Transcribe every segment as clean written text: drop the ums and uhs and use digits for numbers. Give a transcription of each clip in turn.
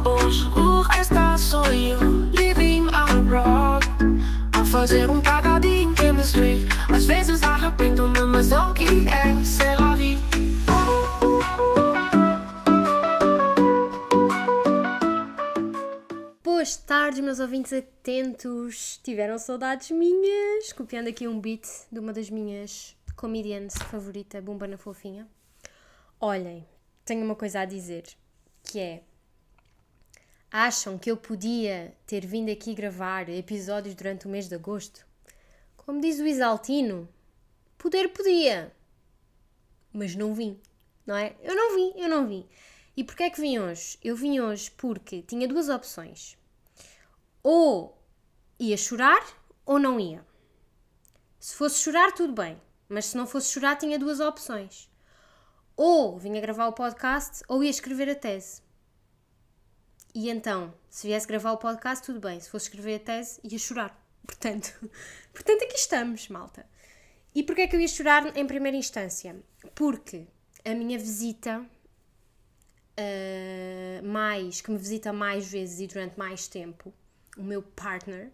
hoje, o resto sou eu. Living abroad, a fazer cada dia em chemistry. Às vezes arrependo-me, mas é o que é ser a vida. Boas tardes, meus ouvintes atentos. Tiveram saudades minhas? Copiando aqui um beat de uma das minhas comedians favorita, Bumba na Fofinha. Olhem, tenho uma coisa a dizer, que é... Acham que eu podia ter vindo aqui gravar episódios durante o mês de agosto? Como diz o Isaltino, podia, mas não vim, não é? Eu não vim. E porquê é que vim hoje? Eu vim hoje porque tinha duas opções. Ou ia chorar ou não ia. Se fosse chorar, tudo bem. Mas se não fosse chorar, tinha duas opções. Ou vinha gravar o podcast ou ia escrever a tese. E então, se viesse gravar o podcast, tudo bem. Se fosse escrever a tese, ia chorar. Portanto aqui estamos, malta. E porquê é que eu ia chorar em primeira instância? Porque a minha visita... que me visita mais vezes e durante mais tempo, o meu partner,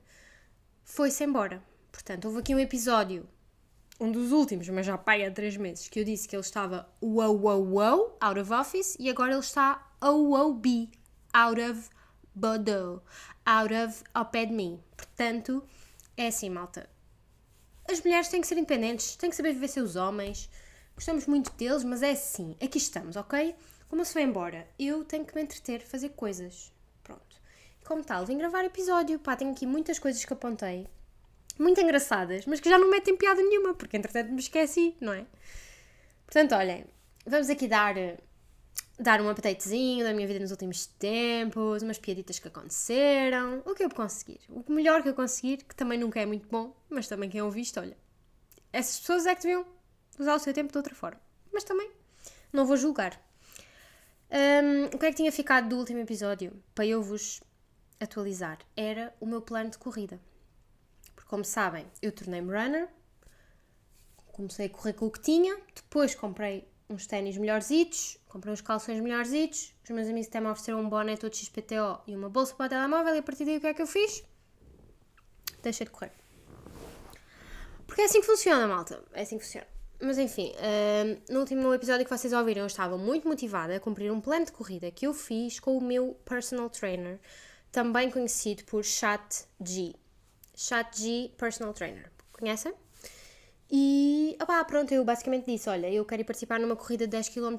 foi-se embora. Portanto, houve aqui um episódio, um dos últimos, mas já pai há 3 meses, que eu disse que ele estava out of office, e agora ele está OOB, out of Bordeaux, out of ao pé de mim. Portanto, é assim, malta. As mulheres têm que ser independentes, têm que saber viver seus homens. Gostamos muito deles, mas é assim. Aqui estamos, ok? Como se vai embora, eu tenho que me entreter, fazer coisas. Pronto. Como tal, vim gravar episódio. Pá, tenho aqui muitas coisas que apontei. Muito engraçadas, mas que já não metem piada nenhuma, porque entretanto me esqueci, não é? Portanto, olhem, vamos aqui dar um updatezinho da minha vida nos últimos tempos, umas piaditas que aconteceram, o que eu conseguir. O melhor que eu conseguir, que também nunca é muito bom, mas também quem ouve isto, olha, essas pessoas é que deviam usar o seu tempo de outra forma. Mas também não vou julgar. O que é que tinha ficado do último episódio? Para eu vos atualizar. Era o meu plano de corrida. Porque, como sabem, eu tornei-me runner. Comecei a correr com o que tinha. Depois comprei uns ténis melhorzitos. Comprei uns calções melhorzitos. Os meus amigos até me ofereceram um boné todo XPTO e uma bolsa para o telemóvel. E a partir daí o que é que eu fiz? Deixei de correr. Porque é assim que funciona, malta. É assim que funciona. Mas enfim, no último episódio que vocês ouviram, eu estava muito motivada a cumprir um plano de corrida que eu fiz com o meu personal trainer, também conhecido por ChatG. ChatG Personal Trainer. Conhecem? E, pronto, eu basicamente disse, olha, eu quero ir participar numa corrida de 10 km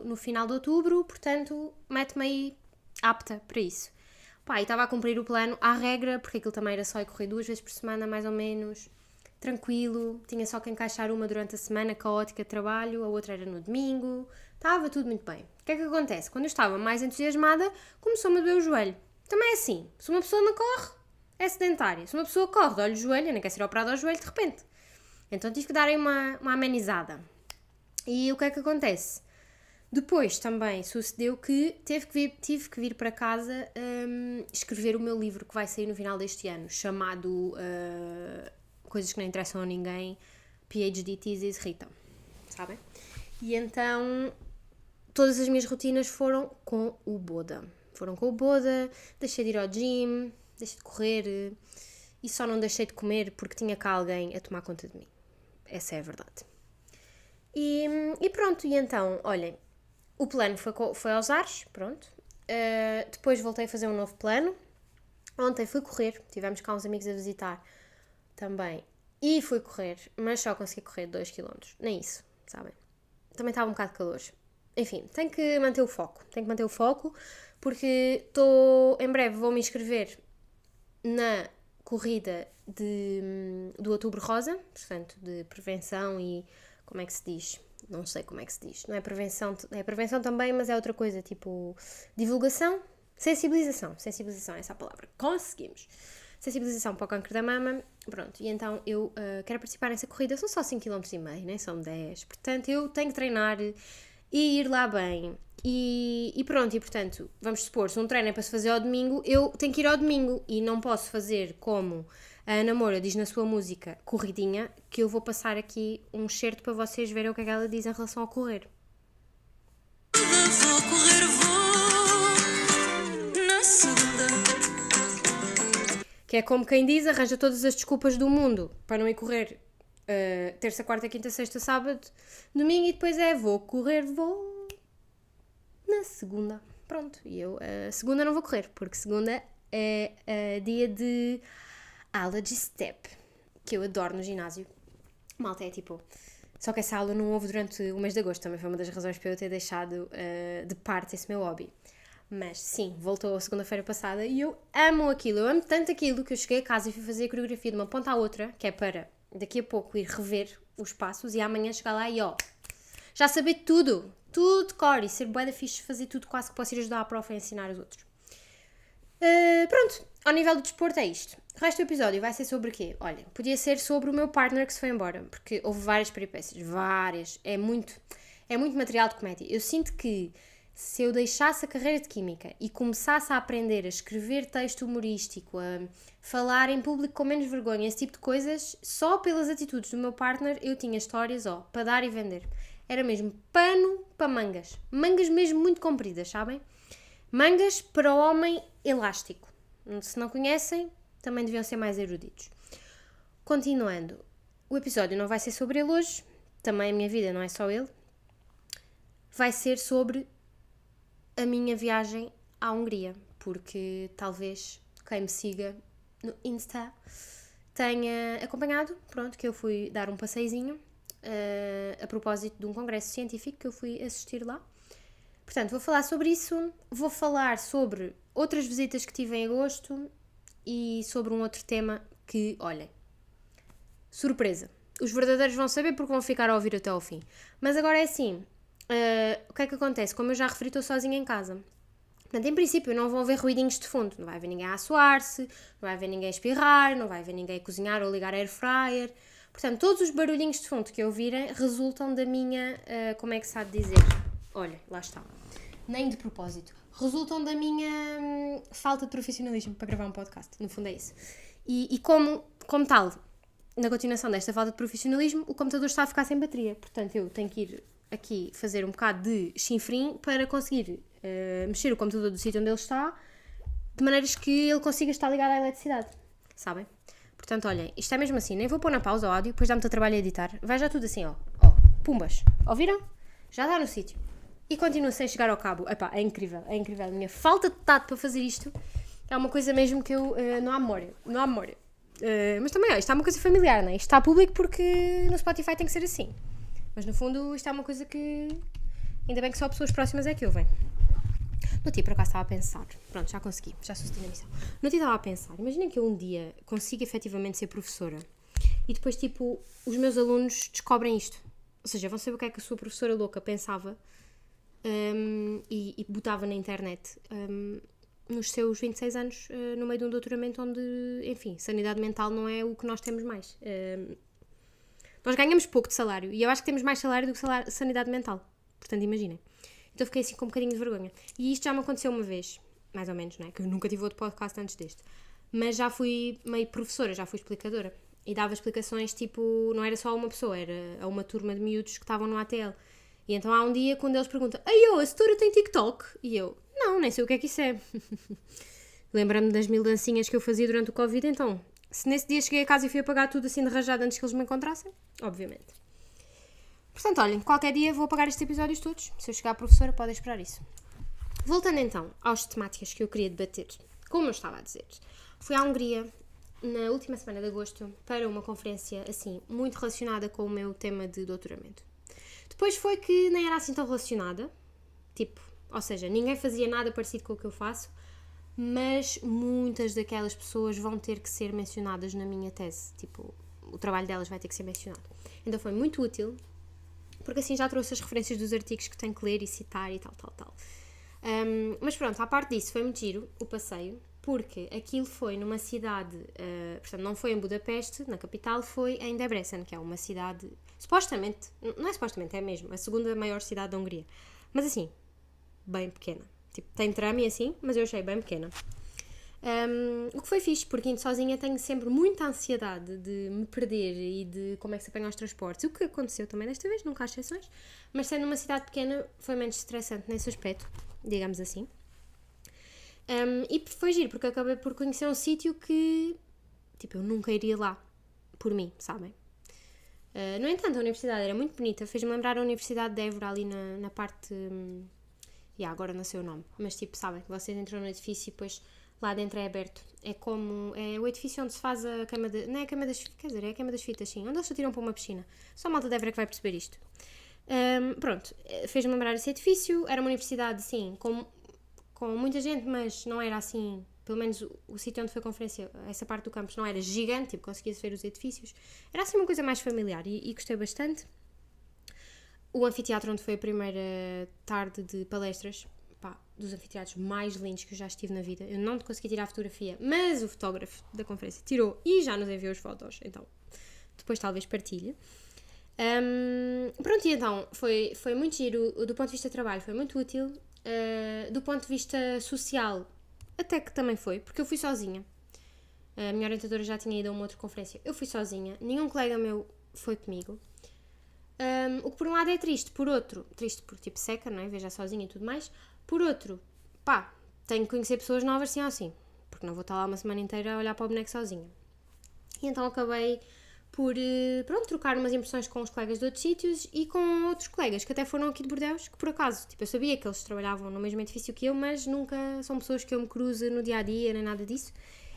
no final de outubro, portanto, mete-me aí apta para isso. E estava a cumprir o plano à regra, porque aquilo também era só ir correr 2 vezes por semana, mais ou menos... Tranquilo, tinha só que encaixar uma durante a semana caótica de trabalho, a outra era no domingo, estava tudo muito bem. O que é que acontece? Quando eu estava mais entusiasmada, começou-me a doer o joelho. Também é assim, se uma pessoa não corre, é sedentária. Se uma pessoa corre, dói-lhe o joelho, nem quer ser operada ao joelho de repente. Então tive que dar aí uma amenizada. E o que é que acontece? Depois também sucedeu que tive que vir para casa escrever o meu livro que vai sair no final deste ano, chamado... coisas que não interessam a ninguém, PhD Thesis Rita, sabem? E então, todas as minhas rotinas foram com o Boda. Deixei de ir ao gym, deixei de correr e só não deixei de comer porque tinha cá alguém a tomar conta de mim. Essa é a verdade. E pronto, e então, olhem, o plano foi aos ares, pronto. Depois voltei a fazer um novo plano. Ontem fui correr, tivemos cá uns amigos a visitar também, e fui correr, mas só consegui correr 2 km, nem isso, sabem? Também estava um bocado de calor. Enfim, tenho que manter o foco, porque em breve vou me inscrever na corrida do Outubro Rosa, portanto, de prevenção e, como é que se diz? Não sei como é que se diz, não é prevenção, é prevenção também, mas é outra coisa, tipo, divulgação, sensibilização, essa é a palavra, conseguimos. Sensibilização para o cancro da mama, pronto, e então eu quero participar nessa corrida, são só 5,5 km, nem são 10, portanto eu tenho que treinar e ir lá bem, e pronto, e portanto, vamos supor, se um treino é para se fazer ao domingo, eu tenho que ir ao domingo, e não posso fazer como a Ana Moura diz na sua música, corridinha, que eu vou passar aqui um excerto para vocês verem o que é que ela diz em relação ao correr. Vou correr, Que é como quem diz, arranja todas as desculpas do mundo para não ir correr terça, quarta, quinta, sexta, sábado, domingo e depois vou na segunda. Pronto, e eu segunda não vou correr, porque segunda é dia de aula de step, que eu adoro no ginásio. Malta, é tipo... Só que essa aula não houve durante o mês de agosto, também foi uma das razões para eu ter deixado de parte esse meu hobby. Mas sim, voltou a segunda-feira passada e eu amo aquilo, eu amo tanto aquilo que eu cheguei a casa e fui fazer a coreografia de uma ponta à outra, que é para daqui a pouco ir rever os passos e amanhã chegar lá e já saber tudo de cor e ser bué da fixe, fazer tudo quase que posso ir ajudar a prof a ensinar os outros. Pronto, ao nível do desporto é isto. O resto do episódio vai ser sobre o quê? Olha, podia ser sobre o meu partner que se foi embora, porque houve várias peripécias, é muito material de comédia. Eu sinto que se eu deixasse a carreira de Química e começasse a aprender a escrever texto humorístico, a falar em público com menos vergonha, esse tipo de coisas, só pelas atitudes do meu partner eu tinha histórias, para dar e vender. Era mesmo pano para mangas. Mangas mesmo muito compridas, sabem? Mangas para o homem elástico. Se não conhecem, também deviam ser mais eruditos. Continuando, o episódio não vai ser sobre ele hoje, também a minha vida não é só ele. Vai ser sobre a minha viagem à Hungria, porque talvez quem me siga no Insta tenha acompanhado, pronto, que eu fui dar um passeizinho a propósito de um congresso científico que eu fui assistir lá. Portanto, vou falar sobre isso, vou falar sobre outras visitas que tive em agosto e sobre um outro tema que, olhem, surpresa. Os verdadeiros vão saber porque vão ficar a ouvir até ao fim. Mas agora é assim, o que é que acontece? Como eu já referi, estou sozinha em casa. Portanto, em princípio, não vão haver ruidinhos de fundo. Não vai haver ninguém a assoar-se, não vai haver ninguém a espirrar, não vai haver ninguém a cozinhar ou ligar a air fryer. Portanto, todos os barulhinhos de fundo que eu ouvirem resultam da minha, como é que se há de dizer? Olha, lá está. Nem de propósito. Resultam da minha falta de profissionalismo para gravar um podcast. No fundo é isso. E como tal, na continuação desta falta de profissionalismo, o computador está a ficar sem bateria. Portanto, eu tenho que ir aqui fazer um bocado de chinfrim para conseguir mexer o computador do sítio onde ele está, de maneiras que ele consiga estar ligado à eletricidade. Sabem? Portanto, olhem, isto é mesmo assim. Nem vou pôr na pausa o áudio, depois dá muito trabalho a editar. Vai já tudo assim, pumbas. Ouviram? Já está no sítio. E continua sem chegar ao cabo. Epá, é incrível. A minha falta de tato para fazer isto é uma coisa mesmo que eu não há memória. Mas também, isto é uma coisa familiar, não é? Isto está público porque no Spotify tem que ser assim. Mas no fundo isto é uma coisa que ainda bem que só pessoas próximas é que ouvem. No dia por acaso estava a pensar, pronto, já consegui, já sucedi na missão. No dia estava a pensar, imaginem que eu um dia consiga efetivamente ser professora e depois tipo os meus alunos descobrem isto. Ou seja, vão saber o que é que a sua professora louca pensava e botava na internet nos seus 26 anos no meio de um doutoramento onde, enfim, sanidade mental não é o que nós temos mais. Nós ganhamos pouco de salário e eu acho que temos mais salário do que sanidade mental. Portanto, imaginem. Então fiquei assim com um bocadinho de vergonha. E isto já me aconteceu uma vez, mais ou menos, não é? Que eu nunca tive outro podcast antes deste. Mas já fui meio professora, já fui explicadora. E dava explicações tipo, não era só a uma pessoa, era a uma turma de miúdos que estavam no ATL. E então há um dia quando eles perguntam: a setora tem TikTok? E eu: não, nem sei o que é que isso é. Lembra-me das 1000 dancinhas que eu fazia durante o Covid, então... Se nesse dia cheguei a casa e fui apagar tudo assim de rajado antes que eles me encontrassem, obviamente. Portanto, olhem, qualquer dia vou apagar estes episódios todos. Se eu chegar à professora, podem esperar isso. Voltando então às temáticas que eu queria debater, como eu estava a dizer, fui à Hungria na última semana de agosto para uma conferência assim, muito relacionada com o meu tema de doutoramento. Depois foi que nem era assim tão relacionada, tipo, ou seja, ninguém fazia nada parecido com o que eu faço, mas muitas daquelas pessoas vão ter que ser mencionadas na minha tese, tipo, o trabalho delas vai ter que ser mencionado. Então foi muito útil, porque assim já trouxe as referências dos artigos que tenho que ler e citar e tal. Mas pronto, à parte disso, foi muito giro o passeio, porque aquilo foi numa cidade, portanto não foi em Budapeste, na capital, foi em Debrecen, que é uma cidade, supostamente, não é supostamente, é mesmo, a segunda maior cidade da Hungria, mas assim, bem pequena. Tipo, tem trame assim, mas eu achei bem pequena. O que foi fixe, porque indo sozinha tenho sempre muita ansiedade de me perder e de como é que se apanha os transportes. O que aconteceu também desta vez, nunca há exceções, mas sendo uma cidade pequena foi menos estressante nesse aspecto, digamos assim. E foi giro, porque acabei por conhecer um sítio que Tipo, eu nunca iria lá por mim, sabem? No entanto, a universidade era muito bonita, fez-me lembrar a Universidade de Évora ali na parte... agora não sei o nome, mas tipo, sabem, vocês entram no edifício e depois lá dentro é aberto. É como... É o edifício onde se faz a cama de... Não é a cama das... Quer dizer, é a cama das fitas, sim. Onde eles se tiram para uma piscina. Só a malta de Évora que vai perceber isto. Pronto, fez-me lembrar esse edifício. Era uma universidade, sim, com muita gente, mas não era assim... Pelo menos o sítio onde foi a conferência, essa parte do campus não era gigante, tipo, conseguia-se ver os edifícios. Era assim uma coisa mais familiar e gostei bastante. O anfiteatro onde foi a primeira tarde de palestras, dos anfiteatros mais lindos que eu já estive na vida. Eu não consegui tirar a fotografia, mas o fotógrafo da conferência tirou e já nos enviou as fotos, então depois talvez partilhe. Pronto, e então foi muito giro, do ponto de vista de trabalho foi muito útil, do ponto de vista social até que também foi, porque eu fui sozinha. A minha orientadora já tinha ido a uma outra conferência, eu fui sozinha, nenhum colega meu foi comigo. O que por um lado é triste, por outro, triste por tipo seca, não é? Veja sozinha e tudo mais. Por outro, tenho que conhecer pessoas novas sim ou sim, porque não vou estar lá uma semana inteira a olhar para o boneco sozinha. E então acabei por, trocar umas impressões com os colegas de outros sítios e com outros colegas que até foram aqui de Bordeus, que por acaso, tipo, eu sabia que eles trabalhavam no mesmo edifício que eu, mas nunca são pessoas que eu me cruze no dia-a-dia, nem nada disso.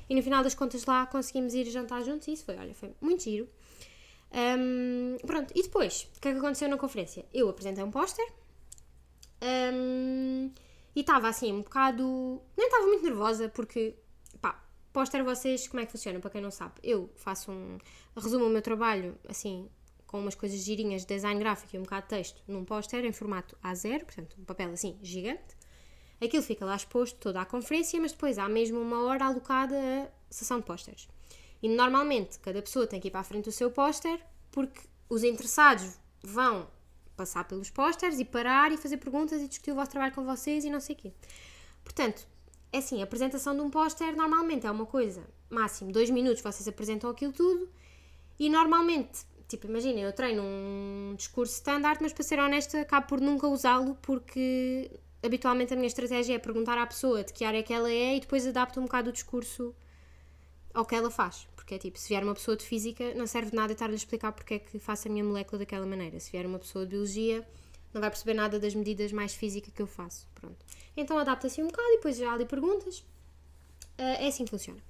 E no final das contas lá conseguimos ir jantar juntos e isso foi muito giro. Pronto, e depois, o que é que aconteceu na conferência? Eu apresentei um póster e estava assim um bocado... Nem estava muito nervosa porque, póster vocês, como é que funciona? Para quem não sabe, eu faço resumo o meu trabalho assim, com umas coisas girinhas de design gráfico e um bocado de texto num póster em formato A0, portanto um papel assim gigante. Aquilo fica lá exposto toda a conferência, mas depois há mesmo uma hora alocada a sessão de pósteres. E normalmente cada pessoa tem que ir para a frente do seu póster porque os interessados vão passar pelos pósteres e parar e fazer perguntas e discutir o vosso trabalho com vocês e não sei o quê. Portanto, é assim, a apresentação de um póster normalmente é uma coisa, máximo 2 minutos vocês apresentam aquilo tudo e normalmente, tipo, imagina, eu treino um discurso standard, mas para ser honesta acabo por nunca usá-lo porque habitualmente a minha estratégia é perguntar à pessoa de que área é que ela é e depois adapto um bocado o discurso ao que ela faz. Porque é tipo, se vier uma pessoa de física, não serve de nada estar-lhe a explicar porque é que faço a minha molécula daquela maneira. Se vier uma pessoa de biologia, não vai perceber nada das medidas mais físicas que eu faço. Pronto. Então adapta-se um bocado e depois já há ali perguntas. É assim que funciona.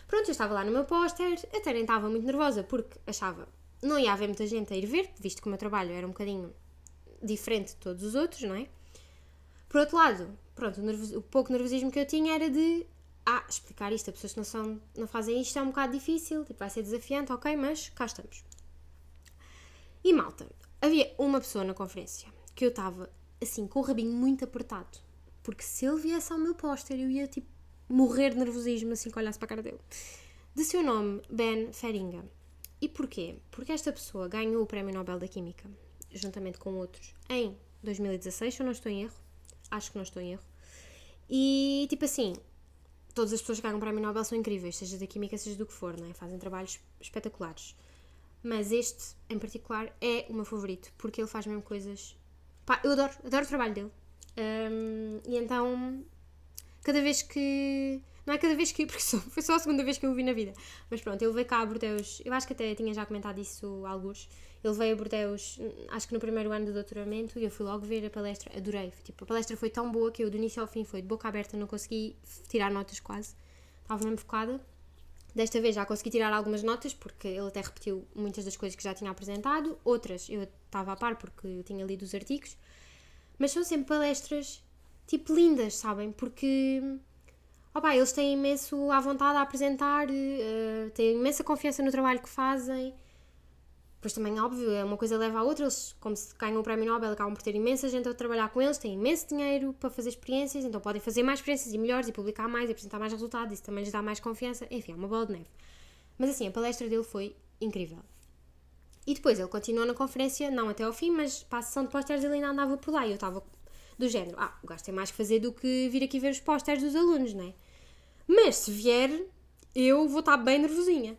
Pronto, eu estava lá no meu póster, até nem estava muito nervosa porque achava não ia haver muita gente a ir ver, visto que o meu trabalho era um bocadinho diferente de todos os outros, não é? Por outro lado, pronto, o pouco nervosismo que eu tinha era de explicar isto a pessoas que não fazem isto é um bocado difícil, tipo, vai ser desafiante, ok, mas cá estamos. E malta, havia uma pessoa na conferência que eu estava assim, com o rabinho muito apertado, porque se ele viesse ao meu póster eu ia tipo morrer de nervosismo assim que olhasse para a cara dele. De seu nome, Ben Feringa. E porquê? Porque esta pessoa ganhou o Prémio Nobel da Química, juntamente com outros, em 2016, se eu não estou em erro. Acho que não estou em erro. E tipo assim, todas as pessoas que ganham o Prémio Nobel são incríveis, seja da Química, seja do que for, não é? Fazem trabalhos espetaculares. Mas este, em particular, é o meu favorito, porque ele faz mesmo coisas... eu adoro o trabalho dele. E então, cada vez que... Não é cada vez que... Porque foi só a segunda vez que eu o vi na vida. Mas pronto, ele veio cá a Bordeus... Eu acho que até tinha já comentado isso alguns. Ele veio a Bordeus, acho que no primeiro ano do doutoramento, e eu fui logo ver a palestra. Adorei. Tipo, a palestra foi tão boa que eu, do início ao fim, foi de boca aberta, não consegui tirar notas quase. Estava mesmo focada. Desta vez já consegui tirar algumas notas, porque ele até repetiu muitas das coisas que já tinha apresentado. Outras eu estava a par, porque eu tinha lido os artigos. Mas são sempre palestras, tipo, lindas, sabem? Porque... eles têm imenso à vontade a apresentar, têm imensa confiança no trabalho que fazem. Depois também, óbvio, uma coisa leva à outra. Eles, como se ganham o Prémio Nobel, acabam por ter imensa gente a trabalhar com eles, têm imenso dinheiro para fazer experiências, então podem fazer mais experiências e melhores e publicar mais e apresentar mais resultados, isso também lhes dá mais confiança. Enfim, é uma bola de neve. Mas assim, a palestra dele foi incrível. E depois ele continuou na conferência, não até ao fim, mas para a sessão de pósteres ele ainda andava por lá e eu estava do género, o gajo tem mais que fazer do que vir aqui ver os pósteres dos alunos, não é? Mas se vier, eu vou estar bem nervosinha.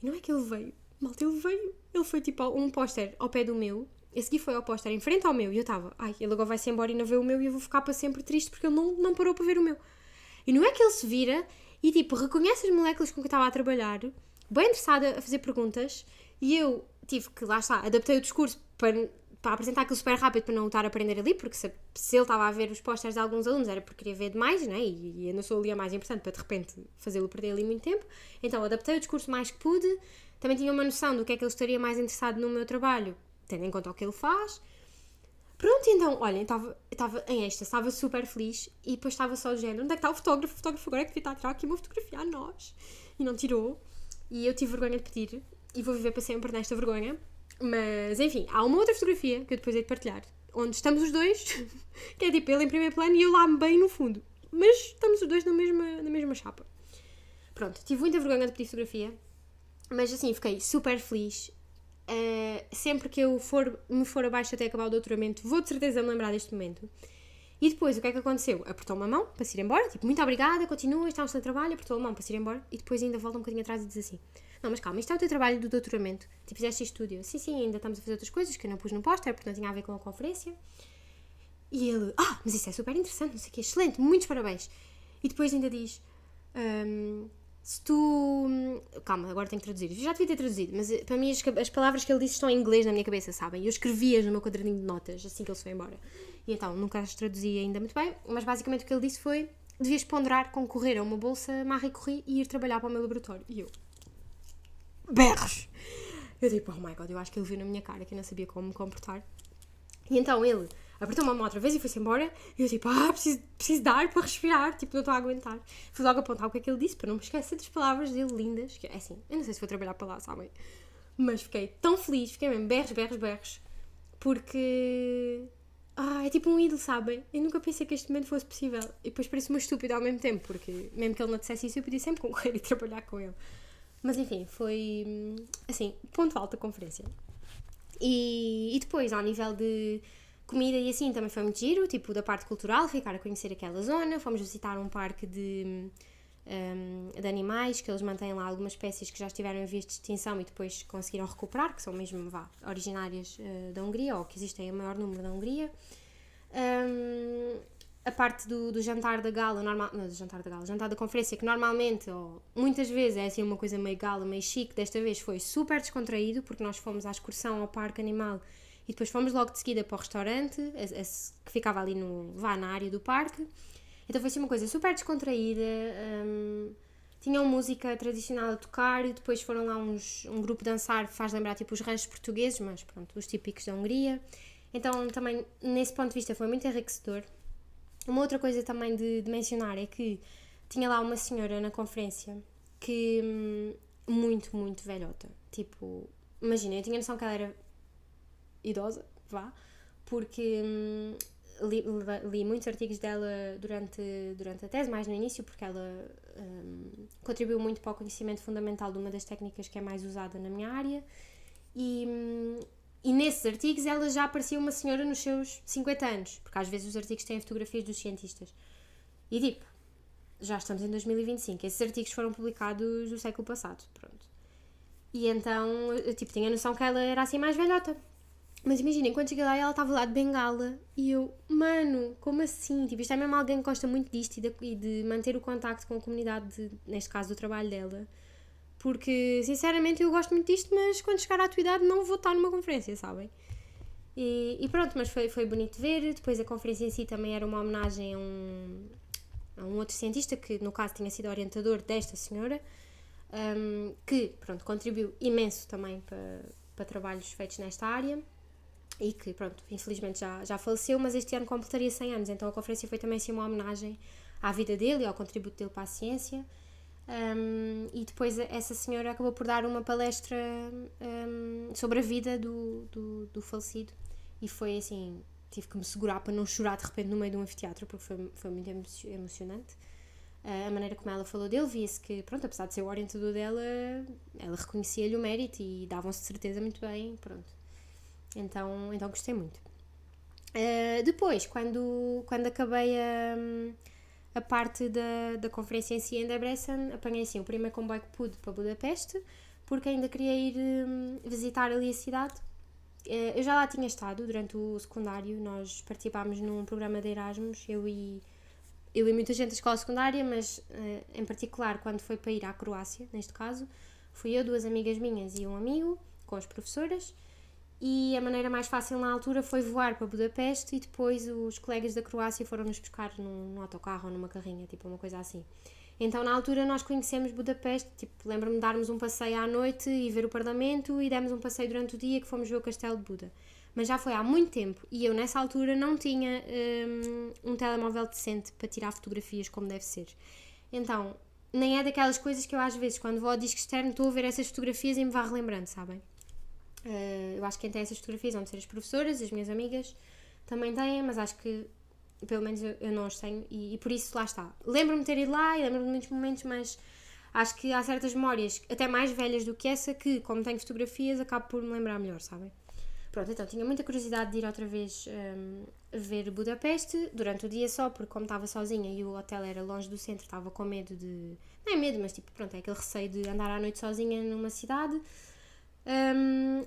E não é que ele veio. Malta, ele veio. Ele foi tipo um póster ao pé do meu. A seguir foi ao póster em frente ao meu. E eu estava, ele agora vai-se embora e não vê o meu e eu vou ficar para sempre triste porque ele não parou para ver o meu. E não é que ele se vira e tipo reconhece as moléculas com que eu estava a trabalhar bem interessada a fazer perguntas e eu tive que, lá está, adaptei o discurso para apresentar aquilo super rápido para não estar a aprender ali, porque se ele estava a ver os pósteres de alguns alunos era porque queria ver demais, né? E eu não sou ali a mais importante para de repente fazê-lo perder ali muito tempo. Então adaptei o discurso mais que pude, também tinha uma noção do que é que ele estaria mais interessado no meu trabalho, tendo em conta o que ele faz. Pronto, então, olhem, estava em êxtase, estava super feliz e depois estava só do género, onde é que está o fotógrafo? O fotógrafo agora é que devia estar a tirar aqui uma fotografia a nós. E não tirou. E eu tive vergonha de pedir e vou viver para sempre nesta vergonha. Mas, enfim, há uma outra fotografia que eu depois hei de partilhar, onde estamos os dois, que é tipo ele em primeiro plano e eu lá bem no fundo. Mas estamos os dois na mesma chapa. Pronto, tive muita vergonha de pedir fotografia, mas assim, fiquei super feliz. Sempre que eu me for abaixo até acabar o doutoramento, vou de certeza me lembrar deste momento. E depois, o que é que aconteceu? Apertou-me a mão para se ir embora, tipo, muito obrigada, continua, está no seu trabalho, apertou a mão para se ir embora, e depois ainda volta um bocadinho atrás e diz assim, não, mas calma, isto é o teu trabalho do doutoramento, tipo, fizeste este estúdio, sim, ainda estamos a fazer outras coisas que eu não pus no póster, porque não tinha a ver com a conferência. E ele, mas isso é super interessante, não sei o quê, excelente, muitos parabéns. E depois ainda diz, se tu... Calma, agora tenho que traduzir. Eu já devia ter traduzido, mas para mim as palavras que ele disse estão em inglês na minha cabeça, sabem? Eu escrevi-as no meu quadradinho de notas assim que ele se foi embora. E então, nunca as traduzi ainda muito bem, mas basicamente o que ele disse foi: devias ponderar concorrer a uma bolsa Marie Curie e ir trabalhar para o meu laboratório. E eu... berros! Eu tipo, oh my god, eu acho que ele viu na minha cara que eu não sabia como me comportar. E então ele apertou-me a mão outra vez e foi-se embora. E eu tipo, preciso dar para respirar, tipo, não estou a aguentar. Fui logo apontar o que é que ele disse, para não me esquecer das palavras dele lindas. Que é assim, eu não sei se vou trabalhar para lá, sabem? Mas fiquei tão feliz, fiquei mesmo berros, porque... é tipo um ídolo, sabem? Eu nunca pensei que este momento fosse possível. E depois parece uma estúpida ao mesmo tempo, porque mesmo que ele não dissesse isso, eu podia sempre concorrer e trabalhar com ele. Mas enfim, foi, assim, ponto alto da conferência. E depois, ao nível de comida e assim, também foi muito giro, tipo, da parte cultural, ficar a conhecer aquela zona. Fomos visitar um parque de animais, que eles mantêm lá algumas espécies que já estiveram em vias de extinção e depois conseguiram recuperar, que são mesmo, originárias da Hungria, ou que existem em maior número na Hungria. A parte do jantar da gala, jantar da conferência, que normalmente, ou muitas vezes, é assim uma coisa meio gala, meio chique, desta vez foi super descontraído, porque nós fomos à excursão ao parque animal e depois fomos logo de seguida para o restaurante, que ficava ali na área do parque. Então foi assim uma coisa super descontraída, tinham música tradicional a tocar e depois foram lá um grupo dançar, faz lembrar tipo os ranchos portugueses, mas pronto, os típicos da Hungria. Então também, nesse ponto de vista, foi muito enriquecedor. Uma outra coisa também de mencionar é que tinha lá uma senhora na conferência que muito, muito velhota. Tipo, imagina, eu tinha noção que ela era idosa, porque li muitos artigos dela durante a tese, mais no início, porque ela contribuiu muito para o conhecimento fundamental de uma das técnicas que é mais usada na minha área. E nesses artigos ela já parecia uma senhora nos seus 50 anos, porque às vezes os artigos têm fotografias dos cientistas. E tipo, já estamos em 2025, esses artigos foram publicados no século passado, pronto. E então, eu tipo, tinha a noção que ela era assim mais velhota. Mas imaginem, quando cheguei lá ela estava lá de bengala e eu, mano, como assim? Tipo, isto é mesmo alguém que gosta muito disto e de manter o contacto com a comunidade, neste caso do trabalho dela. Porque, sinceramente, eu gosto muito disto, mas quando chegar à tua idade não vou estar numa conferência, sabem? E pronto, mas foi bonito ver. Depois a conferência em si também era uma homenagem a um outro cientista, que no caso tinha sido orientador desta senhora, que, pronto, contribuiu imenso também para trabalhos feitos nesta área e que, pronto, infelizmente já faleceu, mas este ano completaria 100 anos, então a conferência foi também assim uma homenagem à vida dele e ao contributo dele para a ciência. E depois essa senhora acabou por dar uma palestra sobre a vida do falecido e foi assim, tive que me segurar para não chorar de repente no meio de um anfiteatro, porque foi muito emocionante. A maneira como ela falou dele, via-se que, pronto, apesar de ser o orientador dela, ela reconhecia-lhe o mérito e davam-se de certeza muito bem, pronto. Então gostei muito. Depois, quando acabei a parte da conferência em si em Debrecen, apanhei assim o primeiro comboio que pude para Budapeste, porque ainda queria ir visitar ali a cidade. Eu já lá tinha estado durante o secundário, nós participámos num programa de Erasmus, eu e muita gente da escola secundária, mas em particular quando foi para ir à Croácia, neste caso, Fui eu, 2 amigas minhas e um amigo, com as professoras, e a maneira mais fácil na altura foi voar para Budapeste e depois os colegas da Croácia foram-nos buscar num autocarro ou numa carrinha, tipo uma coisa assim. Então na altura nós conhecemos Budapeste, tipo, lembro-me de darmos um passeio à noite e ver o Parlamento e demos um passeio durante o dia que fomos ver o Castelo de Buda. Mas já foi há muito tempo e eu nessa altura não tinha um telemóvel decente para tirar fotografias como deve ser. Então, nem é daquelas coisas que eu às vezes quando vou ao disco externo estou a ver essas fotografias e me vá relembrando, sabem? Eu acho que quem tem essas fotografias vão ser as professoras, as minhas amigas também têm, mas acho que pelo menos eu não as tenho e por isso lá está. Lembro-me de ter ido lá e lembro-me de muitos momentos, mas acho que há certas memórias, até mais velhas do que essa, que como tenho fotografias acabo por me lembrar melhor, sabem? Pronto, então tinha muita curiosidade de ir outra vez ver Budapeste durante o dia só, porque como estava sozinha e o hotel era longe do centro, estava com medo de... Não é medo, mas tipo, pronto, é aquele receio de andar à noite sozinha numa cidade.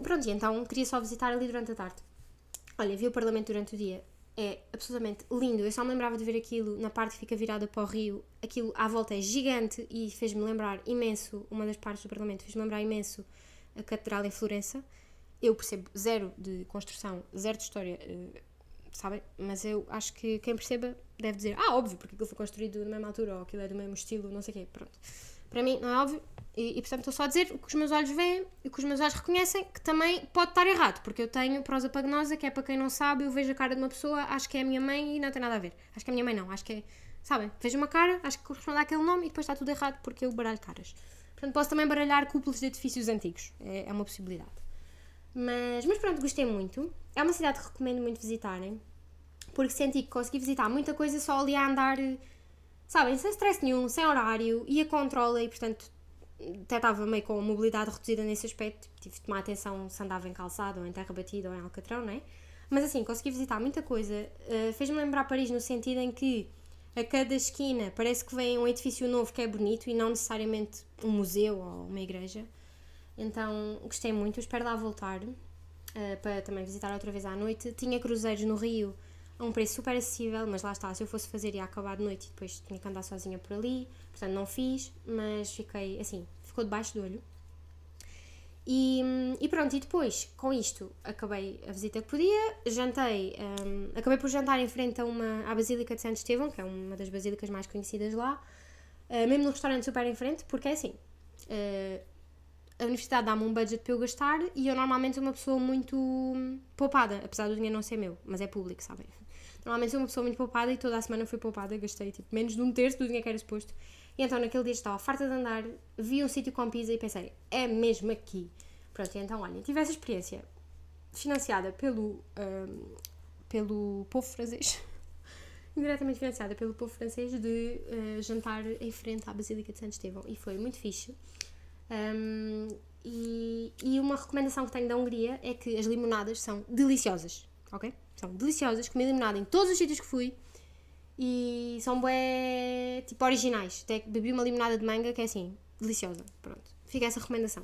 Pronto, e então queria só visitar ali durante a tarde. Olha, vi o Parlamento durante o dia, é absolutamente lindo. Eu só me lembrava de ver aquilo na parte que fica virada para o rio. Aquilo à volta é gigante e fez-me lembrar imenso, uma das partes do Parlamento fez-me lembrar imenso a Catedral em Florença. Eu percebo zero de construção, zero de história, sabem? Mas eu acho que quem perceba deve dizer, óbvio, porque aquilo foi construído na mesma altura ou aquilo é do mesmo estilo, não sei o quê, pronto. Para mim não é óbvio e portanto estou só a dizer o que os meus olhos veem e o que os meus olhos reconhecem, que também pode estar errado, porque eu tenho prosapagnosa, que é para quem não sabe, eu vejo a cara de uma pessoa, acho que é a minha mãe e não tem nada a ver. Acho que é a minha mãe não, acho que é, sabem? Vejo uma cara, acho que corresponde àquele nome e depois está tudo errado porque eu baralho caras. Portanto posso também baralhar cúpulas de edifícios antigos, é uma possibilidade. Mas pronto, gostei muito. É uma cidade que recomendo muito visitarem, porque senti que consegui visitar muita coisa só ali a andar, sabem, sem stress nenhum, sem horário, ia com controle e portanto até estava meio com mobilidade reduzida nesse aspecto, tive de tomar atenção se andava em calçado ou em terra batida ou em alcatrão, não é? Mas assim, consegui visitar muita coisa, fez-me lembrar Paris no sentido em que a cada esquina parece que vem um edifício novo que é bonito e não necessariamente um museu ou uma igreja. Então gostei muito, espero lá voltar para também visitar outra vez à noite. Tinha cruzeiros no Rio a um preço super acessível, mas lá está, se eu fosse fazer ia acabar de noite e depois tinha que andar sozinha por ali, portanto não fiz, mas fiquei assim, ficou debaixo do olho. E pronto, e depois com isto acabei a visita que podia, jantei, acabei por jantar em frente à Basílica de Santo Estevão, que é uma das basílicas mais conhecidas lá, mesmo no restaurante super em frente, porque é assim... a universidade dá-me um budget para eu gastar e eu normalmente sou uma pessoa muito poupada, apesar do dinheiro não ser meu, mas é público, sabem? Normalmente sou uma pessoa muito poupada e toda a semana fui poupada, gastei tipo menos de 1/3 do dinheiro que era suposto. E então naquele dia estava farta de andar, vi um sítio com pizza e pensei, é mesmo aqui. Pronto, e então olha, tive essa experiência financiada pelo povo francês, indiretamente financiada pelo povo francês de jantar em frente à Basílica de Santo Estevão e foi muito fixe. E uma recomendação que tenho da Hungria é que as limonadas são deliciosas, ok? São deliciosas, comi limonada em todos os sítios que fui e são bué, tipo, originais. Até bebi uma limonada de manga que é assim, deliciosa, pronto. Fica essa recomendação.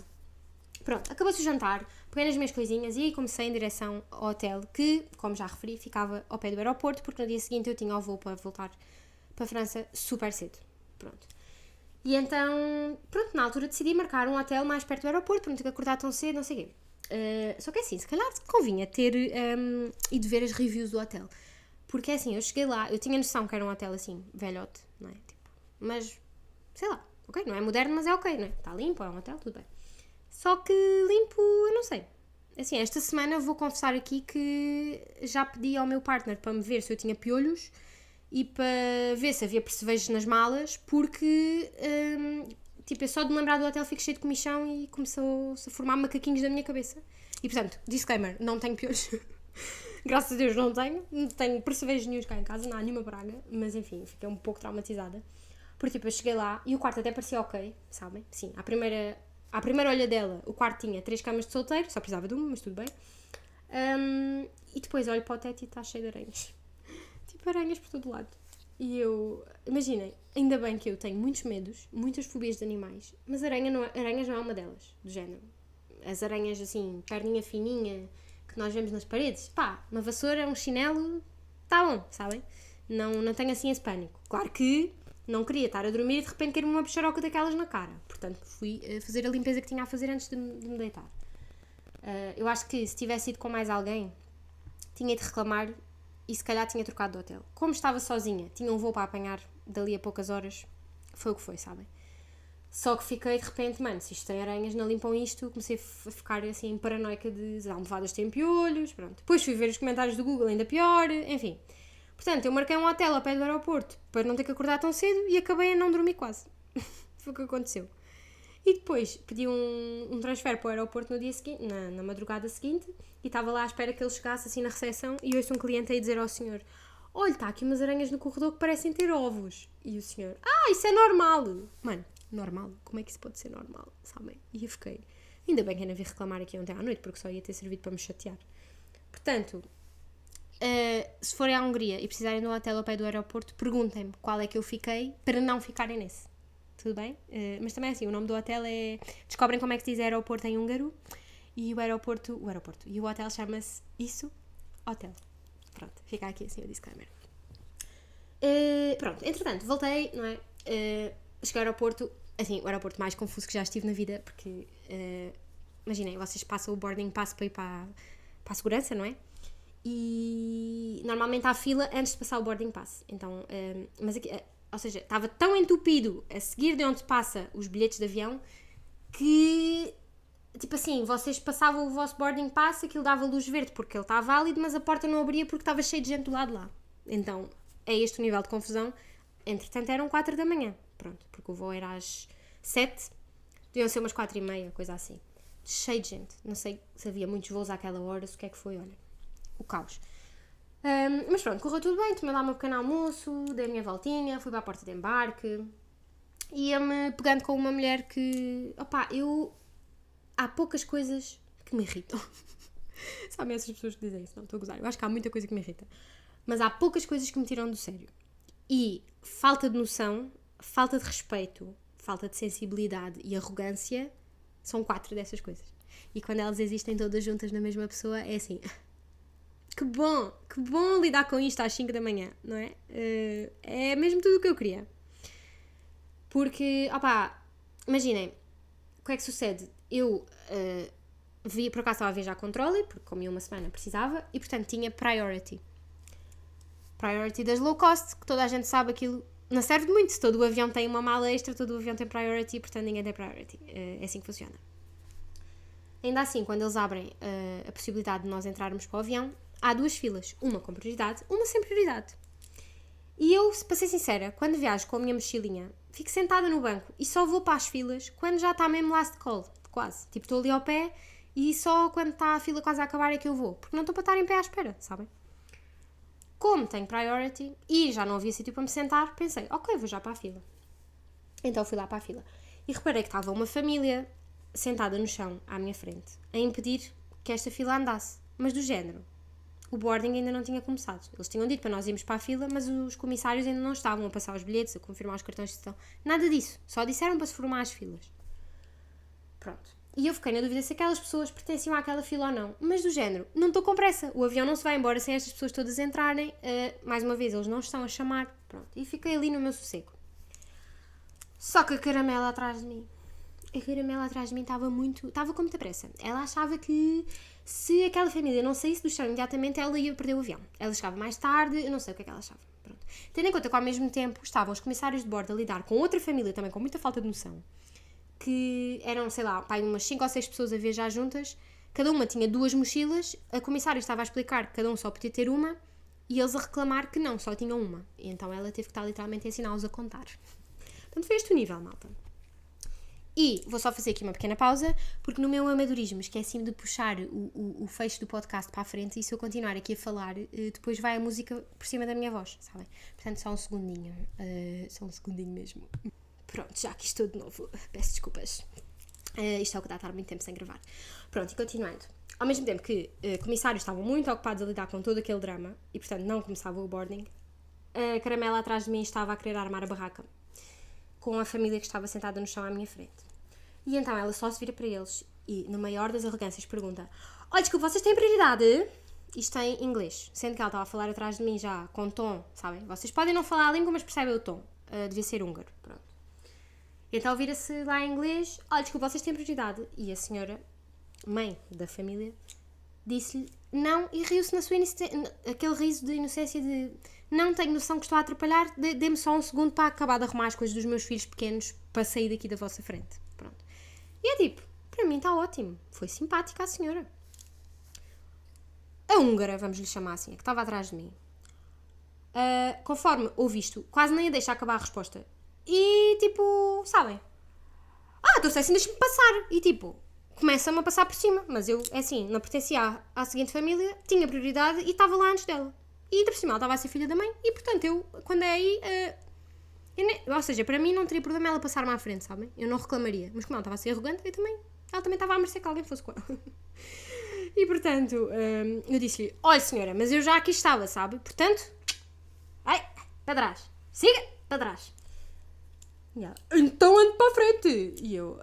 Pronto, acabou-se o jantar, peguei nas minhas coisinhas e aí comecei em direção ao hotel que, como já referi, ficava ao pé do aeroporto porque no dia seguinte eu tinha o voo para voltar para a França super cedo, pronto. E então, pronto, na altura decidi marcar um hotel mais perto do aeroporto para não ter que acordar tão cedo, não sei o quê. Só que assim, se calhar convinha ter ido ver as reviews do hotel. Porque assim, eu cheguei lá, eu tinha noção que era um hotel assim, velhote, não é? Tipo, mas, sei lá, ok, não é moderno, mas é ok, não é? Está limpo, é um hotel, tudo bem. Só que limpo, eu não sei. Assim, esta semana vou confessar aqui que já pedi ao meu partner para me ver se eu tinha piolhos e para ver se havia percevejos nas malas, porque, tipo, eu só de me lembrar do hotel fico cheio de comichão e começou-se a formar macaquinhos na minha cabeça. E, portanto, disclaimer, não tenho piolhos. Graças a Deus não tenho percevejos nenhum cá em casa, não há nenhuma praga, mas enfim, fiquei um pouco traumatizada. Porque, tipo, eu cheguei lá e o quarto até parecia ok, sabem? Sim, à primeira olhadela, o quarto tinha 3 camas de solteiro, só precisava de uma, mas tudo bem. E depois olho para o teto e está cheio de aranhas. Tipo, aranhas por todo lado. E eu, imaginem, ainda bem que eu tenho muitos medos, muitas fobias de animais, mas aranhas não é uma delas, do género. As aranhas, assim, perninha fininha, que nós vemos nas paredes, pá, uma vassoura, um chinelo, tá bom, sabem? Não tenho assim esse pânico. Claro que não queria estar a dormir e de repente cair-me uma bicharoca daquelas na cara. Portanto, fui fazer a limpeza que tinha a fazer antes de me deitar. Eu acho que se tivesse ido com mais alguém, tinha de reclamar e se calhar tinha trocado de hotel. Como estava sozinha, tinha um voo para apanhar dali a poucas horas, foi o que foi, sabem? Só que fiquei de repente, mano, se isto tem aranhas, não limpam isto, comecei a ficar assim paranoica de as almofadas têm piolhos, pronto. Depois fui ver os comentários do Google, ainda pior, enfim. Portanto, eu marquei um hotel ao pé do aeroporto para não ter que acordar tão cedo e acabei a não dormir quase. Foi o que aconteceu. E depois pedi um transfer para o aeroporto no dia seguinte, na madrugada seguinte, e estava lá à espera que ele chegasse assim na recepção e ouço um cliente aí dizer ao senhor: olha, está aqui umas aranhas no corredor que parecem ter ovos. E o senhor: isso é normal. Mano, normal? Como é que isso pode ser normal? Sabem? E eu fiquei, ainda bem que eu não vi reclamar aqui ontem à noite, porque só ia ter servido para me chatear. Portanto, se forem à Hungria e precisarem de um hotel ao pé do aeroporto, perguntem-me qual é que eu fiquei para não ficarem nesse. Tudo bem? Mas também assim, o nome do hotel é... Descobrem como é que se diz aeroporto em húngaro e o aeroporto... E o hotel chama-se isso, hotel. Pronto, fica aqui assim o disclaimer. Pronto, entretanto, voltei, não é? Cheguei ao aeroporto, assim, o aeroporto mais confuso que já estive na vida, porque, imaginem, vocês passam o boarding pass para ir para a segurança, não é? E normalmente há fila antes de passar o boarding pass. Então, mas aqui... Ou seja, estava tão entupido a seguir de onde passa os bilhetes de avião que, tipo assim, vocês passavam o vosso boarding pass, aquilo dava luz verde porque ele está válido, mas a porta não abria porque estava cheio de gente do lado de lá. Então, é este o nível de confusão. Entretanto, eram 4 da manhã. Pronto, porque o voo era às 7, deviam ser umas 4h30, coisa assim. Cheio de gente. Não sei se havia muitos voos àquela hora, se o que é que foi, olha. O caos. Mas pronto, correu tudo bem, tomei lá o meu pequeno almoço, dei a minha voltinha, fui para a porta de embarque, ia-me pegando com uma mulher que, há poucas coisas que me irritam. Sabem essas pessoas que dizem isso? Não, estou a gozar, eu acho que há muita coisa que me irrita, mas há poucas coisas que me tiram do sério. E falta de noção, falta de respeito, falta de sensibilidade e arrogância são 4 dessas coisas. E quando elas existem todas juntas na mesma pessoa, é assim... Que bom lidar com isto às 5 da manhã, não é? É mesmo tudo o que eu queria. Porque, imaginem, o que é que sucede? Eu por acaso estava a viajar com trolley, porque como ia uma semana precisava, e portanto tinha priority. Priority das low cost, que toda a gente sabe aquilo, não serve de muito. Se todo o avião tem uma mala extra, todo o avião tem priority, portanto ninguém tem priority. É assim que funciona. Ainda assim, quando eles abrem a possibilidade de nós entrarmos para o avião, há 2 filas, uma com prioridade, uma sem prioridade. E eu, para ser sincera, quando viajo com a minha mochilinha, fico sentada no banco e só vou para as filas quando já está mesmo last call, quase. Tipo, estou ali ao pé e só quando está a fila quase a acabar é que eu vou, porque não estou para estar em pé à espera, sabem? Como tenho priority e já não havia sítio para me sentar, pensei, ok, vou já para a fila. Então fui lá para a fila e reparei que estava uma família sentada no chão à minha frente, a impedir que esta fila andasse, mas do género. O boarding ainda não tinha começado. Eles tinham dito para nós irmos para a fila, mas os comissários ainda não estavam a passar os bilhetes, a confirmar os cartões de cidadão. Nada disso. Só disseram para se formar as filas. Pronto. E eu fiquei na dúvida se aquelas pessoas pertenciam àquela fila ou não. Mas do género, não estou com pressa. O avião não se vai embora sem estas pessoas todas entrarem. Mais uma vez, eles não estão a chamar. Pronto. E fiquei ali no meu sossego. Só que a caramela atrás de mim estava com muita pressa. Ela achava que se aquela família não saísse do chão imediatamente, ela ia perder o avião. Ela chegava mais tarde, eu não sei o que é que ela achava. Pronto. Tendo em conta que ao mesmo tempo estavam os comissários de bordo a lidar com outra família também com muita falta de noção, que eram, sei lá, umas 5 ou 6 pessoas a viajar juntas, cada uma tinha 2 mochilas, a comissária estava a explicar que cada um só podia ter uma, e eles a reclamar que não, só tinham uma. E então ela teve que estar literalmente a ensiná-los a contar. Portanto, foi este o nível, malta. E vou só fazer aqui uma pequena pausa, porque no meu amadorismo esqueci-me de puxar o fecho do podcast para a frente, e se eu continuar aqui a falar, depois vai a música por cima da minha voz, sabem? Portanto, só um segundinho. Só um segundinho mesmo. Pronto, já aqui estou de novo. Peço desculpas. Isto é o que dá a estar muito tempo sem gravar. Pronto, e continuando. Ao mesmo tempo que comissários estavam muito ocupados a lidar com todo aquele drama, e portanto não começava o boarding, a caramela atrás de mim estava a querer armar a barraca com a família que estava sentada no chão à minha frente. E então ela só se vira para eles e, no maior das arrogâncias, pergunta: olha, desculpa, vocês têm prioridade? Isto em inglês, sendo que ela estava a falar atrás de mim já com tom, sabem? Vocês podem não falar a língua, mas percebem o tom. devia ser húngaro, pronto. Então vira-se lá em inglês, olha, desculpa, vocês têm prioridade. E a senhora, mãe da família, disse-lhe não e riu-se na sua aquele riso de inocência de não tenho noção que estou a atrapalhar, dê-me só um segundo para acabar de arrumar as coisas dos meus filhos pequenos para sair daqui da vossa frente. Pronto. E é tipo, para mim está ótimo. Foi simpática a senhora. A húngara, vamos lhe chamar assim, a que estava atrás de mim. Conforme ouvi isto, quase nem a deixa acabar a resposta. E tipo, sabem? Então assim, deixa-me passar. E tipo, começa-me a passar por cima. Mas eu, é assim, não pertencia à seguinte família, tinha prioridade e estava lá antes dela. E ainda por cima ela estava a ser filha da mãe. E portanto eu, quando é aí, ou seja, para mim não teria problema ela passar-me à frente, sabem? Eu não reclamaria. Mas como ela estava a ser arrogante, ela também estava a merecer que alguém fosse com ela. E portanto, eu disse-lhe, olha senhora, mas eu já aqui estava, sabe? Portanto, para trás. Siga, para trás. E ela, então ando para a frente. E eu,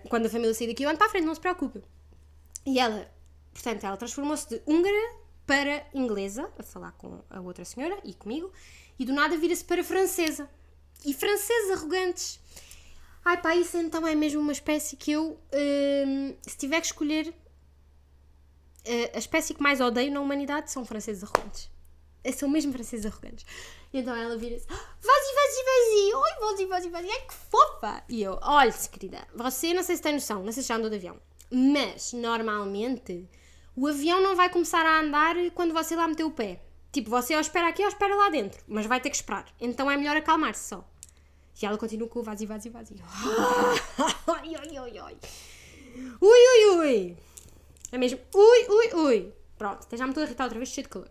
quando a família sair daqui, eu ando para a frente, não se preocupe. E ela, portanto, ela transformou-se de húngara para inglesa, a falar com a outra senhora e comigo, e do nada vira-se para francesa. E franceses arrogantes. Isso então é mesmo uma espécie que eu, se tiver que escolher, a espécie que mais odeio na humanidade são franceses arrogantes. São mesmo franceses arrogantes. E então ela vira-se, vazi, ai que fofa! E eu, olha querida, você não sei se tem noção, não sei se já andou de avião, mas normalmente o avião não vai começar a andar quando você lá meter o pé. Tipo, você ou espera aqui ou espera lá dentro, mas vai ter que esperar. Então é melhor acalmar-se só. E ela continua com o vazi. Ui. É mesmo, ui. Pronto, até já me estou a irritar outra vez, cheio de calor.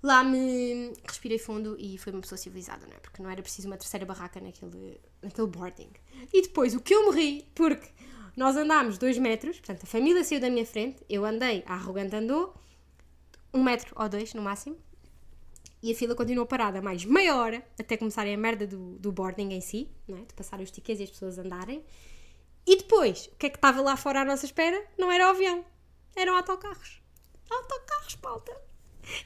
Lá me respirei fundo e foi uma pessoa civilizada, não é? Porque não era preciso uma terceira barraca naquele boarding. E depois, o que eu me ri, porque nós andámos 2 metros, portanto, a família saiu da minha frente, eu andei, a arrogante andou, 1 metro ou 2 no máximo, e a fila continuou parada mais meia hora, até começarem a merda do boarding em si, não é? De passar os tickets e as pessoas andarem. E depois, o que é que estava lá fora à nossa espera? Não era o avião, eram autocarros. Autocarros, pauta.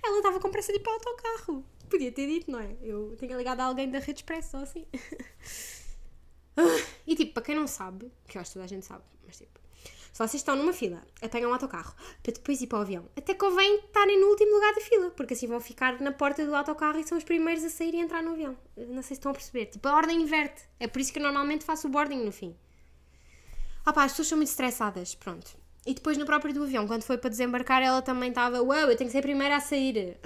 Ela estava com pressa de ir para o autocarro. Podia ter dito, não é? Eu tinha ligado a alguém da Rede Expresso ou assim. E tipo, para quem não sabe, que eu acho que toda a gente sabe, mas tipo, se vocês estão numa fila, apanham um autocarro para depois ir para o avião, até convém estarem no último lugar da fila, porque assim vão ficar na porta do autocarro e são os primeiros a sair e entrar no avião. Não sei se estão a perceber. Tipo, a ordem inverte. É por isso que eu normalmente faço o boarding no fim. As pessoas são muito estressadas, pronto. E depois no próprio do avião, quando foi para desembarcar, ela também estava, eu tenho que ser a primeira a sair.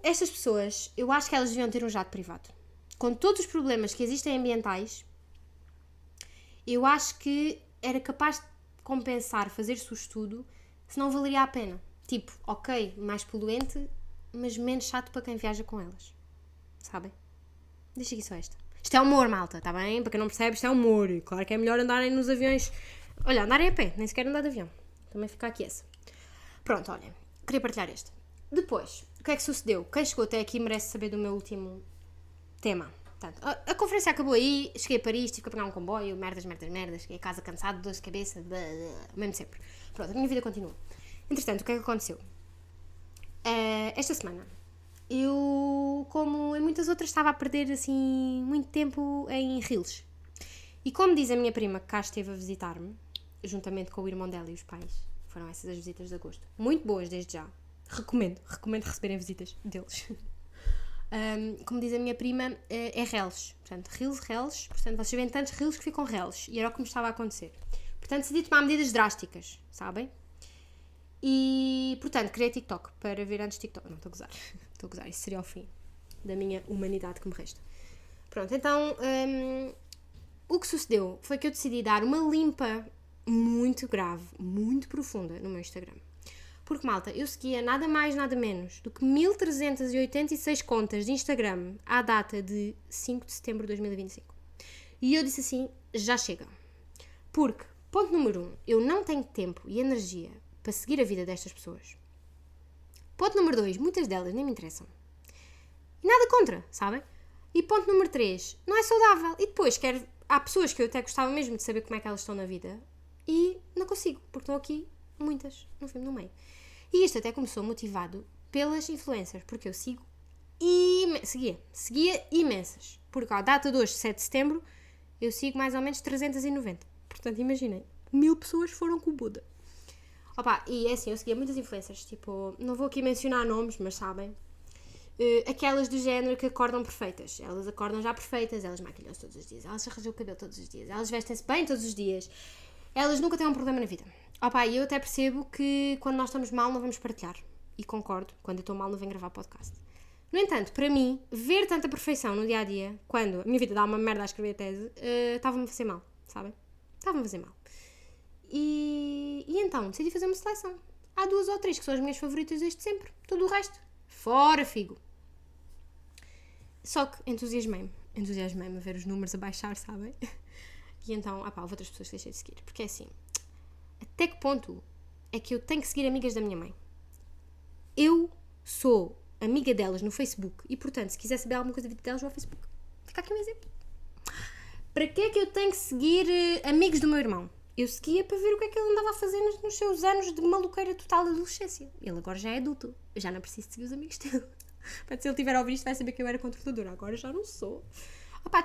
Estas pessoas, eu acho que elas deviam ter um jato privado. Com todos os problemas que existem ambientais, eu acho que era capaz de compensar fazer-se o estudo, se não valeria a pena. Tipo, ok, mais poluente, mas menos chato para quem viaja com elas. Sabem? Deixa aqui só esta. Isto é humor, malta, está bem? Para quem não percebe, isto é humor. Claro que é melhor andarem nos aviões. Olha, andarem a pé, nem sequer andar de avião. Também fica aqui essa. Pronto, olha, queria partilhar este. Depois, o que é que sucedeu? Quem chegou até aqui merece saber do meu último tema. Portanto, a conferência acabou aí, cheguei a Paris, tive que apanhar um comboio, merdas, cheguei a casa cansado, dor de cabeça, mesmo sempre. Pronto, a minha vida continua. Entretanto, o que é que aconteceu? Esta semana, eu, como em muitas outras, estava a perder, assim, muito tempo em reels. E como diz a minha prima, que cá esteve a visitar-me, juntamente com o irmão dela e os pais, foram essas as visitas de agosto. Muito boas, desde já. Recomendo receberem visitas deles. Como diz a minha prima, é reels. Portanto, reels. Portanto, vocês veem tantos reels que ficam reels. E era o que me estava a acontecer. Portanto, decidi tomar medidas drásticas, sabem? E, portanto, criei TikTok para ver antes TikTok. Não, estou a gozar. Isso seria o fim da minha humanidade que me resta. Pronto, então, o que sucedeu foi que eu decidi dar uma limpa muito grave, muito profunda no meu Instagram. Porque, malta, eu seguia nada mais, nada menos do que 1386 contas de Instagram à data de 5 de setembro de 2025. E eu disse assim, já chega. Porque, ponto número 1, eu não tenho tempo e energia para seguir a vida destas pessoas. Ponto número 2, muitas delas nem me interessam. E nada contra, sabem? E ponto número 3, não é saudável. E depois, há pessoas que eu até gostava mesmo de saber como é que elas estão na vida e não consigo, porque estão aqui muitas no meio. E isto até começou motivado pelas influencers, porque eu sigo seguia imensas. Porque à data de hoje, 7 de setembro, eu sigo mais ou menos 390. Portanto, imaginem, 1000 pessoas foram com o Buda. Opa, e é assim, eu seguia muitas influencers, tipo, não vou aqui mencionar nomes, mas sabem, aquelas do género que acordam perfeitas. Elas acordam já perfeitas, elas maquilham-se todos os dias, elas arranjam o cabelo todos os dias, elas vestem-se bem todos os dias, elas nunca têm um problema na vida. Opa, e eu até percebo que quando nós estamos mal não vamos partilhar. E concordo, quando eu estou mal não venho gravar podcast. No entanto, para mim, ver tanta perfeição no dia-a-dia, quando a minha vida dá uma merda a escrever a tese, estava-me a fazer mal, sabem? Estava-me a fazer mal. E então, decidi fazer uma seleção. Há 2 ou 3 que são as minhas favoritas desde sempre. Todo o resto, fora figo. Só que entusiasmei-me a ver os números a baixar, sabem? E então, houve outras pessoas que deixei de seguir. Porque é assim, até que ponto é que eu tenho que seguir amigas da minha mãe? Eu sou amiga delas no Facebook e, portanto, se quiser saber alguma coisa da vida delas, vou ao Facebook. Fica aqui um exemplo. Para que é que eu tenho que seguir amigos do meu irmão? Eu seguia para ver o que é que ele andava a fazer nos seus anos de maluqueira total de adolescência. Ele agora já é adulto. Eu já não preciso seguir os amigos dele. Portanto, se ele tiver a ouvir isto, vai saber que eu era controladora. Agora já não sou.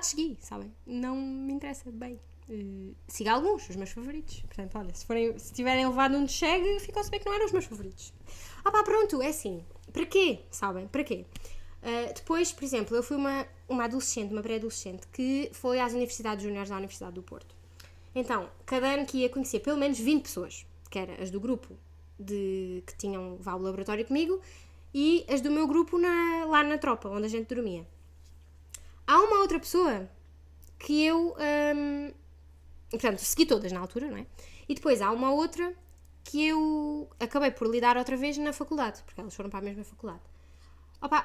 Te segui, sabem? Não me interessa bem. Siga alguns, os meus favoritos. Portanto, olha, se tiverem levado um de chegue, ficam a saber que não eram os meus favoritos. Pronto, é assim. Para quê? Sabem? Para quê? Depois, por exemplo, eu fui uma adolescente, uma pré-adolescente, que foi às Universidades Júniores da Universidade do Porto. Então, cada ano que ia conhecer pelo menos 20 pessoas, que eram as do grupo que tinham o laboratório comigo e as do meu grupo lá na tropa, onde a gente dormia. Há uma outra pessoa que eu, portanto, segui todas na altura, não é? E depois há uma outra que eu acabei por lidar outra vez na faculdade, porque elas foram para a mesma faculdade.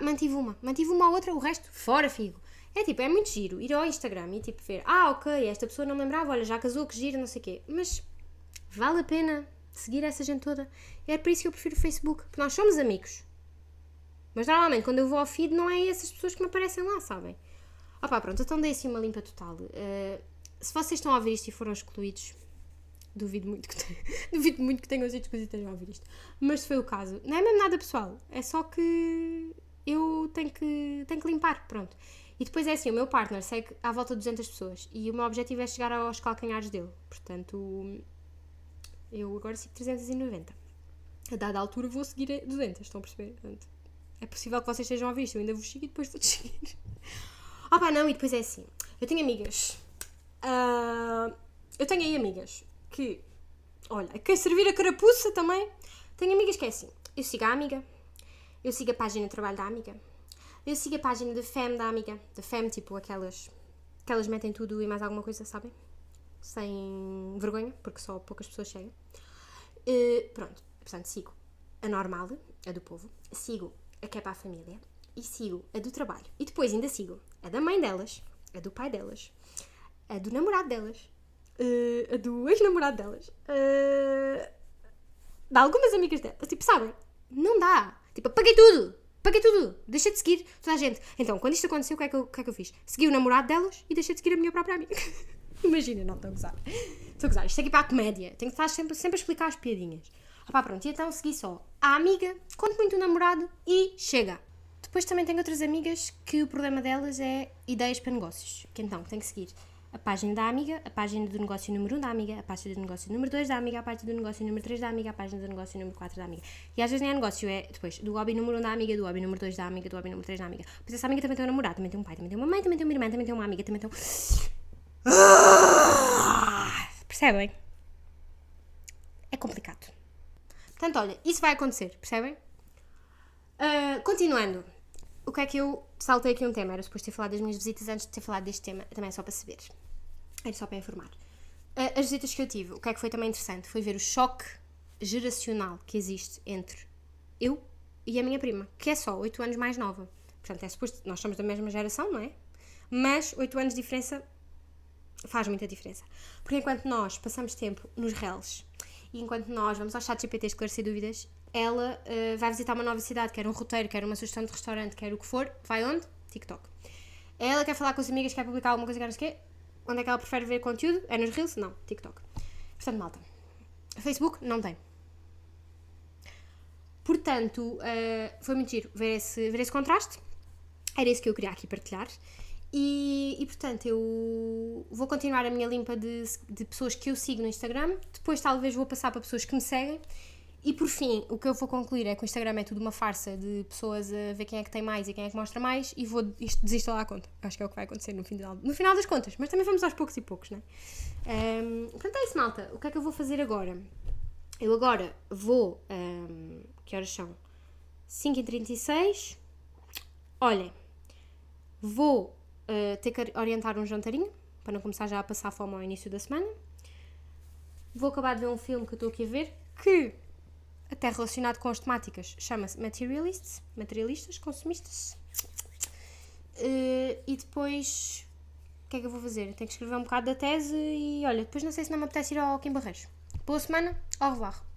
Mantive uma ou outra, o resto, fora figo. É muito giro ir ao Instagram e tipo ver, ok, esta pessoa não me lembrava, olha, já casou, que gira, não sei o quê. Mas vale a pena seguir essa gente toda? É por isso que eu prefiro o Facebook, porque nós somos amigos. Mas normalmente quando eu vou ao feed não é essas pessoas que me aparecem lá, sabem? Pronto, então dei assim uma limpa total. Se vocês estão a ouvir isto e foram excluídos, duvido muito que tenham sido excluídos e estejam a ouvir isto. Mas se foi o caso, não é mesmo nada pessoal, é só que eu tenho que limpar, pronto. E depois é assim, o meu partner segue à volta de 200 pessoas e o meu objetivo é chegar aos calcanhares dele. Portanto, eu agora sigo 390. A dada altura vou seguir 200, estão a perceber? Portanto, é possível que vocês estejam a ouvir isto, eu ainda vos sigo e depois vou-te seguir. Não, e depois é assim, eu tenho amigas. Eu tenho aí amigas que, olha, quem servir a carapuça também. Tenho amigas que é assim, eu sigo a amiga, eu sigo a página de trabalho da amiga, eu sigo a página de fam da amiga. De fam, tipo aquelas que elas metem tudo e mais alguma coisa, sabem? Sem vergonha, porque só poucas pessoas chegam. Pronto, portanto, sigo a normal, a do povo. Sigo a que é para a família. E sigo a do trabalho. E depois ainda sigo a da mãe delas, a do pai delas, a do namorado delas, a do ex-namorado delas, de algumas amigas delas. Tipo, sabem? Não dá. Tipo, apaguei tudo, deixei de seguir toda a gente. Então, quando isto aconteceu, o que é que eu fiz? Segui o namorado delas e deixei de seguir a minha própria amiga. Imagina, não, estou a gozar. Isto é aqui para a comédia. Tenho que estar sempre a explicar as piadinhas. Pronto, e então segui só a amiga, conto muito o namorado e chega. Depois também tenho outras amigas que o problema delas é ideias para negócios. Que então, tenho que seguir a página da amiga, a página do negócio número 1 da amiga, a página do negócio número 2 da amiga, a página do negócio número 3 da amiga, a página do negócio número 4 da amiga. E às vezes nem é negócio, é depois do hobby número 1 da amiga, do hobby número 2 da amiga, do hobby número 3 da amiga. Pois essa amiga também tem um namorado, também tem um pai, também tem uma mãe, também tem uma irmã, também tem uma amiga, também tem Percebem? É complicado. Portanto, olha, isso vai acontecer, percebem? Continuando. O que é que eu saltei aqui um tema? Era suposto ter falado das minhas visitas antes de ter falado deste tema, também é só para saber. Era só para informar. As visitas que eu tive, o que é que foi também interessante foi ver o choque geracional que existe entre eu e a minha prima, que é só 8 anos mais nova. Portanto, é suposto, nós somos da mesma geração, não é? Mas 8 anos de diferença faz muita diferença. Porque enquanto nós passamos tempo nos reels e enquanto nós vamos ao ChatGPT esclarecer dúvidas, ela vai visitar uma nova cidade, quer um roteiro, quer uma sugestão de restaurante, quer o que for, vai onde? TikTok. Ela quer falar com as amigas, quer publicar alguma coisa, quer não sei o quê. Onde é que ela prefere ver conteúdo? É nos Reels? Não, TikTok. Portanto, malta, Facebook não tem. Portanto, foi muito giro ver esse contraste. Era isso que eu queria aqui partilhar. E portanto, eu vou continuar a minha limpa de pessoas que eu sigo no Instagram. Depois talvez vou passar para pessoas que me seguem. E por fim, o que eu vou concluir é que o Instagram é tudo uma farsa de pessoas a ver quem é que tem mais e quem é que mostra mais, e vou desinstalar a conta. Acho que é o que vai acontecer no final das contas, mas também vamos aos poucos e poucos, não é? Portanto é isso, malta. O que é que eu vou fazer agora? Eu agora vou... que horas são? 5h36. Olhem, vou ter que orientar um jantarinho, para não começar já a passar fome ao início da semana. Vou acabar de ver um filme que eu estou aqui a ver, que... até relacionado com as temáticas, chama-se Materialistas, Consumistas. E depois, o que é que eu vou fazer? Tenho que escrever um bocado da tese e, olha, depois não sei se não me apetece ir ao Kim Barreiros. Boa semana, au revoir.